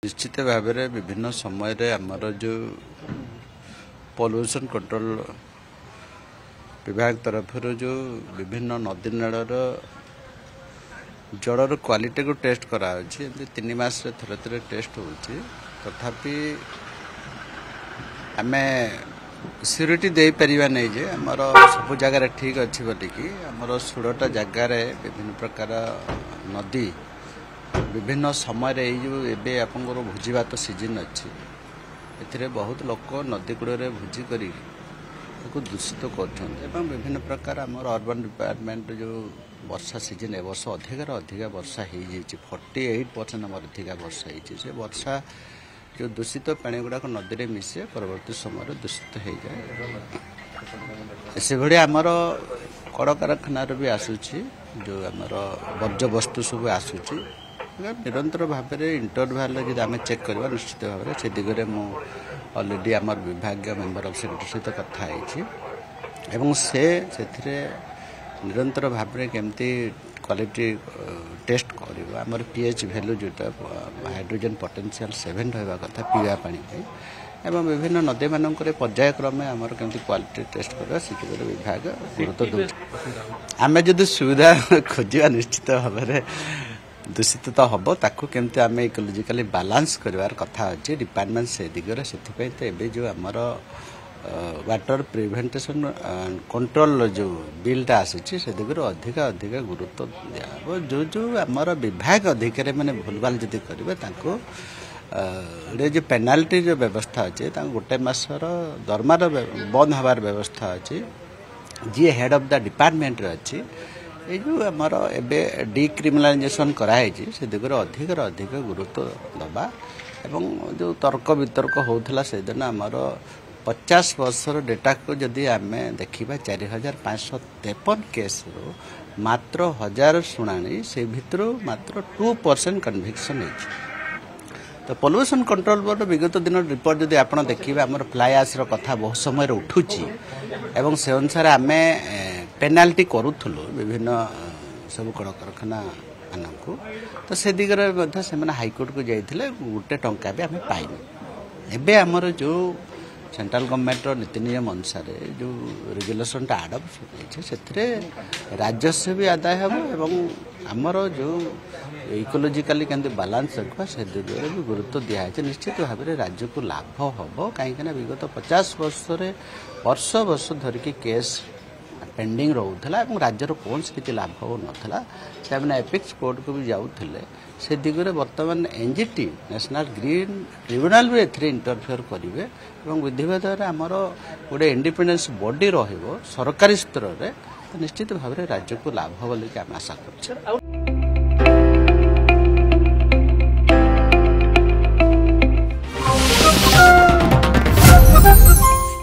निश्चित भाव में विभिन्न समय आमर जो पॉल्यूशन कंट्रोल विभाग तरफ जो विभिन्न नदी नालर जलर क्वालिटी को टेस्ट करा 3 मास थे थे टेस्ट होती तथापि आम सिक्यूरीटी दे पारिबा नहीं जे आमर सब जगार ठीक अच्छी बोलिकी आमर 16टा जगार विभिन्न प्रकार नदी विभिन्न समय ये आपंकर भोजी भात सीजन अच्छी ए बहुत लोक नदी कूल भोजी कर दूषित कर विभिन्न प्रकार आमर अर्बन डिपार्टमेंट जो वर्षा सीजन ए वर्ष अधिक वर्षा हो 48% आम अधिक वर्षा से वर्षा जो दूषित पानी गुड़ाक नदी में मिसे परवर्ती समय दूषित हो जाए से भाई आमर कड़ कारखाना भी आसूची जो आमर वर्ज्य वस्तु सब आसूची निरंतर भाव में इंटरवाल जब आम चेक करवा निश्चित भाव में से दिगरे मु अलरेडी आमर विभाग मेंबर ऑफ सेक्रेटरी सहित कथा से निरंतर भाव में केमती क्वालिटी टेस्ट कर आमर पीएच वैल्यू जोटा हाइड्रोजन पोटेंशियल 7 रहा कथा पीवा पानी एवं विभिन्न नदी मानक पर्यायक्रमे आमर केमती क्वालिटी टेस्ट करवा से विभाग गुरुत्व दे आम जब सुविधा खोजा निश्चित भाव में दूषित तो हम ताकू केमती आम इकोलॉजिकली बैलेंस करवार कथा अच्छे डिपार्टमेंट से दिगरे से जो आमर वाटर प्रिवेंटेशन कंट्रोल जो बिलटा आसूची से दिगरे अधिक अधिक गुरुत्व दिया जो जो आमर विभाग अधिकारी मैंने भूलभाल जदि करेंगे जो पेनाल्टी जो व्यवस्था अच्छे गोटे मासर दरमार बंद हबार व्यवस्था अच्छी जी हेड ऑफ द डिपार्टमेंट अच्छी ये जो आमर एवं डिक्रिमिनालाइजेशन कराई से दिगरे अधिक गुरुत्व दबा एवं जो तर्क वितर्क होता से दिन आमर 50 वर्षर डेटा को जदि आम देखा 4553 केस रो मात्र 1000 शुणाणी से भितर मात्र 2% कन्विक्शन है तो पॉल्यूशन कंट्रोल बोर्ड विगत दिन रिपोर्ट जदि आप देखिए आमर फ्लाई आश कथा बहुत समय उठुची एवं से अनुसार आम पेनाल्टी करूँ विभिन्न सब कड़ कारखाना मानू तो से दिगरे से हाईकोर्ट को जाइए गोटे टंका भी आम पाइनु एबे आमर जो सेंट्रल गवर्नमेंट नीति नियम अनुसार जो रेगुलेशन आडप्ट से राजस्व भी आदाय हम एवं आमर जो इकोलॉजिकली केमती बैलेंस रखा से दिगरे भी गुरुत्व दिखाई निश्चित भाव में राज्य को लाभ हम कहीं विगत 50 वर्ष वर्ष धरिकी केस पेंडिंग रोला राज्यर कौन किसी लाभ हो नाला से एपिक्स कोर्ट को भी जाऊे से दिगरे बर्तमान एनजीटी नेशनल ग्रीन ट्रिब्यूनल भी एथरे इंटरफेयर करेंगे और विधिवत आमर गोटे इंडिपेंडेंस बॉडी रही सरकारी स्तर में तो निश्चित भाव में राज्य को लाभ बोलिक आम आशा कर।